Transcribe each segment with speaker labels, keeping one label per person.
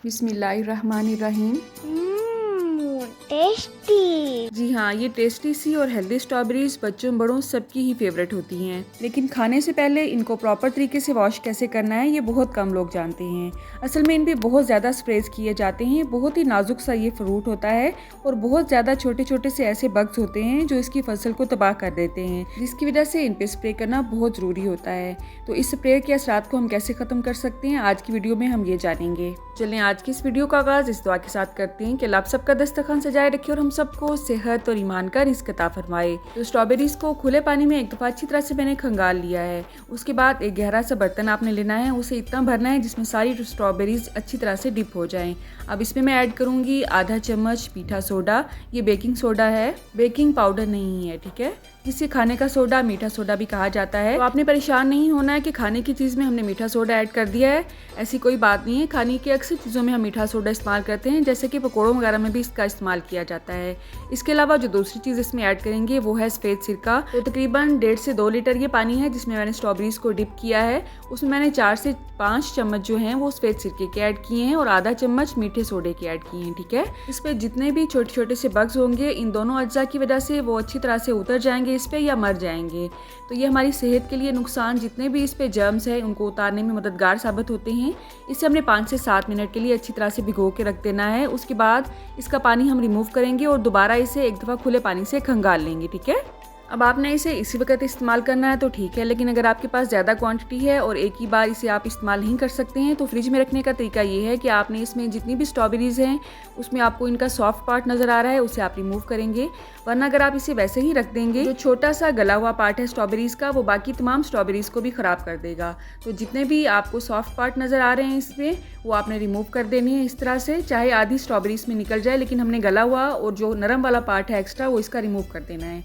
Speaker 1: बिस्मिल्लाहिर्रहमानिर्रहीम।
Speaker 2: टेस्टी।
Speaker 1: जी हाँ, ये टेस्टी सी और हेल्दी स्ट्रॉबेरीज बच्चों बड़ों सबकी ही फेवरेट होती हैं। लेकिन खाने से पहले इनको प्रॉपर तरीके से वॉश कैसे करना है ये बहुत कम लोग जानते हैं। असल में इन पे बहुत ज़्यादा स्प्रेज किए जाते हैं। बहुत ही नाजुक सा ये फ्रूट होता है और बहुत ज़्यादा छोटे छोटे से ऐसे बग्स होते हैं जो इसकी फसल को तबाह कर देते हैं, जिसकी वजह से इन पे स्प्रे करना बहुत ज़रूरी होता है। तो इस स्प्रे के असरात को हम कैसे ख़त्म कर सकते हैं, आज की वीडियो में हम ये जानेंगे। चलें आज की इस वीडियो का आगाज़ इस दुआ के साथ करते हैं कि अल्लाह आप सबका दस्तरखान सजाए रखे और हम सबको सेहत और ईमान का रिज़्क अता फरमाए। तो स्ट्रॉबेरीज को खुले पानी में एक दफ़ा अच्छी तरह से मैंने खंगाल लिया है। उसके बाद एक गहरा सा बर्तन आपने लेना है, उसे इतना भरना है जिसमें सारी स्ट्रॉबेरीज अच्छी तरह से डिप हो जाएं। अब इसमें मैं ऐड करूँगी आधा चम्मच मीठा सोडा। ये बेकिंग सोडा है, बेकिंग पाउडर नहीं है, ठीक है, जिसे खाने का सोडा मीठा सोडा भी कहा जाता है। तो आपने परेशान नहीं होना है कि खाने की चीज़ में हमने मीठा सोडा ऐड कर दिया है, ऐसी कोई बात नहीं है। खाने की अक्सर चीज़ों में हम मीठा सोडा इस्तेमाल करते हैं, जैसे कि पकौड़ों वगैरह में भी इसका इस्तेमाल किया जाता है। इसके अलावा जो दूसरी चीज़ इसमें ऐड करेंगे वो है सफ़ेद सिरका। तो तकरीबन 1.5 से 2 लीटर ये पानी है जिसमें मैंने स्ट्रॉबेरीज को डिप किया है। उसमें मैंने 4 से 5 चम्मच जो हैं वो सफ़ेद सिरके के ऐड किए हैं और आधा चम्मच मीठे सोडे के ऐड किए हैं, ठीक है। इस पर जितने भी छोटे छोटे से बग्स होंगे इन दोनों अज्जा की वजह से वो अच्छी तरह से उतर जाएंगे इस पर या मर जाएंगे। तो ये हमारी सेहत के लिए नुकसान जितने भी इस पे जर्म्स हैं उनको उतारने में मददगार साबित होते हैं। इसे हमने 5 से 7 मिनट के लिए अच्छी तरह से भिगो के रख देना है। उसके बाद इसका पानी हम रिमूव करेंगे और दोबारा इसे एक दफ़ा खुले पानी से खंगाल लेंगे, ठीक है। अब आपने इसे इसी वक्त इस्तेमाल करना है तो ठीक है, लेकिन अगर आपके पास ज़्यादा क्वांटिटी है और एक ही बार इसे आप इस्तेमाल नहीं कर सकते हैं तो फ्रिज में रखने का तरीका ये है कि आपने इसमें जितनी भी स्ट्रॉबेरीज़ हैं उसमें आपको इनका सॉफ्ट पार्ट नज़र आ रहा है उसे आप रिमूव करेंगे। वरना अगर आप इसे वैसे ही रख देंगे जो छोटा सा गला हुआ पार्ट है स्ट्रॉबेरीज़ का वो बाकी तमाम स्ट्रॉबेरीज़ को भी ख़राब कर देगा। तो जितने भी आपको सॉफ्ट पार्ट नज़र आ रहे हैं इसमें वो आपने रिमूव कर देनी है इस तरह से, चाहे आधी स्ट्रॉबेरीज़ में निकल जाए, लेकिन हमने गला हुआ और जो नरम वाला पार्ट है एक्स्ट्रा वो इसका रिमूव कर देना है।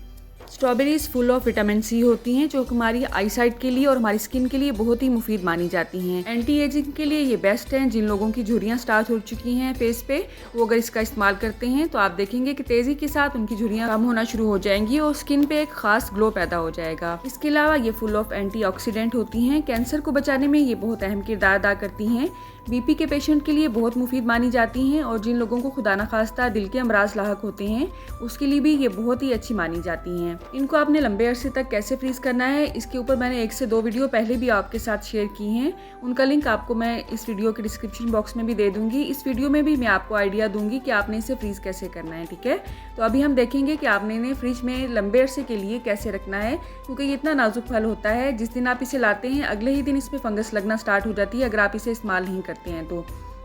Speaker 1: Strawberries full of vitamin C होती हैं जो हमारी आई साइट के लिए और हमारी स्किन के लिए बहुत ही मुफीद मानी जाती हैं। एंटी एजिंग के लिए ये बेस्ट हैं। जिन लोगों की झुर्रियाँ स्टार्ट हो चुकी हैं फेस पे वो अगर इसका इस्तेमाल करते हैं तो आप देखेंगे कि तेज़ी के साथ उनकी झुर्रियाँ कम होना शुरू हो जाएंगी और स्किन पे एक खास ग्लो पैदा हो जाएगा। इसके अलावा ये फुल ऑफ एंटीऑक्सीडेंट होती हैं, कैंसर को बचाने में ये बहुत अहम किरदार अदा करती हैं। बीपी के पेशेंट के लिए बहुत मुफीद मानी जाती हैं और जिन लोगों को खुदा न खास्ता दिल के अमराज लाहक होते हैं उसके लिए भी ये बहुत ही अच्छी मानी जाती हैं। इनको आपने लंबे अरसे तक कैसे फ्रीज करना है इसके ऊपर मैंने 1 से 2 वीडियो पहले भी आपके साथ शेयर की हैं। उनका लिंक आपको मैं इस वीडियो के डिस्क्रिप्शन बॉक्स में भी दे दूंगी। इस वीडियो में भी मैं आपको आइडिया दूंगी कि आपने इसे फ्रीज कैसे करना है, ठीक है। तो अभी हम देखेंगे कि आपने इन्हें फ्रिज में लंबे अरसे के लिए कैसे रखना है, क्योंकि ये इतना नाजुक फल होता है जिस दिन आप इसे लाते हैं अगले ही दिन इसमें फंगस लगना स्टार्ट हो जाती है अगर आप इसे इस्तेमाल नहीं करते हैं तो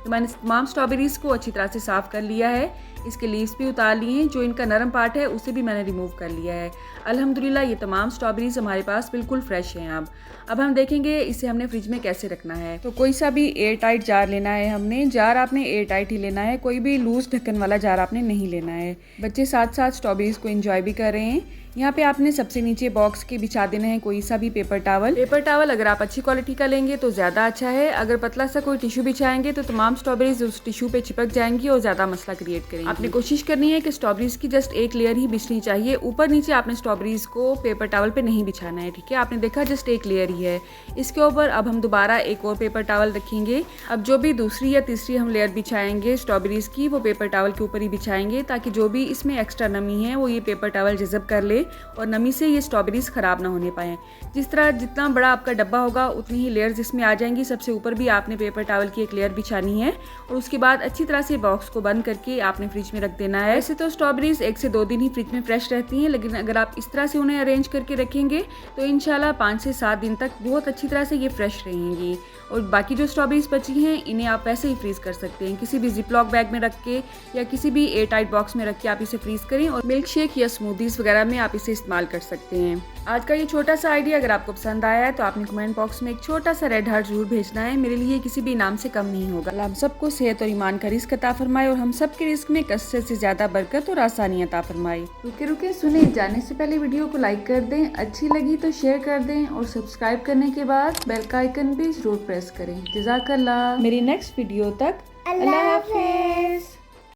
Speaker 1: मैंने तमाम स्ट्रॉबेरीज़ को अच्छी तरह से साफ़ कर लिया है। इसके लीव्स भी उतार लिए हैं, जो इनका नरम पार्ट है उसे भी मैंने रिमूव कर लिया है। अल्हम्दुलिल्लाह ये तमाम स्ट्रॉबेरीज़ हमारे पास बिल्कुल फ्रेश हैं। अब हम देखेंगे इसे हमने फ्रिज में कैसे रखना है। तो कोई सा भी एयर टाइट जार लेना है हमने। जार आपने एयर टाइट ही लेना है, कोई भी लूज ढक्कन वाला जार आपने नहीं लेना है। बच्चे साथ साथ स्ट्रॉबेरीज़ को एंजॉय भी कर रहे हैं। यहाँ पे आपने सबसे नीचे बॉक्स के बिछा देना है कोई सा भी पेपर टावल अगर आप अच्छी क्वालिटी का लेंगे तो ज़्यादा अच्छा है। अगर पतला सा कोई टिश्यू बिछाएंगे तो तमाम स्ट्रॉबेरीज उस टिश्यू पे चिपक जाएंगी और ज़्यादा मसला क्रिएट करेंगी। आपने कोशिश करनी है कि स्ट्रॉबेरीज की जस्ट एक लेयर ही बिछनी चाहिए, ऊपर नीचे आपने स्ट्रॉबेरीज को पेपर टावल पे नहीं बिछाना है, ठीक है। आपने देखा जस्ट एक लेयर ही है। इसके ऊपर अब हम दोबारा एक और पेपर टावल रखेंगे। अब जो भी दूसरी या तीसरी हम लेयर बिछाएंगे स्ट्रॉबेरीज की वो पेपर टावल के ऊपर ही बिछाएंगे ताकि जो भी इसमें एक्स्ट्रा नमी है वो ये पेपर टावल जज़ब कर ले और नमी से ये स्ट्रॉबेरीज ख़राब ना होने पाएँ। जिस तरह जितना बड़ा आपका डब्बा होगा उतनी ही लेयर्स इसमें आ जाएंगी। सबसे ऊपर भी आपने पेपर टावल की एक लेयर बिछानी है और उसके बाद अच्छी तरह से बॉक्स को बंद करके आपने फ्रिज में रख देना है। ऐसे तो स्ट्रॉबेरीज 1 से 2 दिन ही फ्रिज में फ्रेश रहती हैं, लेकिन अगर आप इस तरह से उन्हें अरेंज करके रखेंगे तो इंशाल्लाह 5 से 7 दिन तक बहुत अच्छी तरह से ये फ्रेश रहेंगी। और बाकी जो स्ट्रॉबेरीज बची हैं इन्हें आप वैसे ही फ्रीज कर सकते हैं, किसी भी जिपलॉक बैग में रख के या किसी भी एयर टाइट बॉक्स में रख के आप इसे फ्रीज करें और मिल्क शेक या स्मूदीज वगैरह में आप इसे इस्तेमाल कर सकते हैं। आज का ये छोटा सा आइडिया अगर आपको पसंद आया है तो आपने कमेंट बॉक्स में एक छोटा सा रेड हार्ट जरूर भेजना है। मेरे लिए किसी भी इनाम से कम नहीं होगा। हम सबको सेहत और ईमान का रिस्क अता फरमाए और हम सब के रिस्क में कसरत से ज्यादा बरकत और आसानी अता फरमाए। रुके रुके सुने जाने से पहले वीडियो को लाइक कर दें, अच्छी लगी तो शेयर कर दें और सब्सक्राइब करने के बाद बेल का आइकन भी जरूर प्रेस करें। जज़ाकल्लाह। मेरी नेक्स्ट वीडियो तक अल्लाह हाफिज़।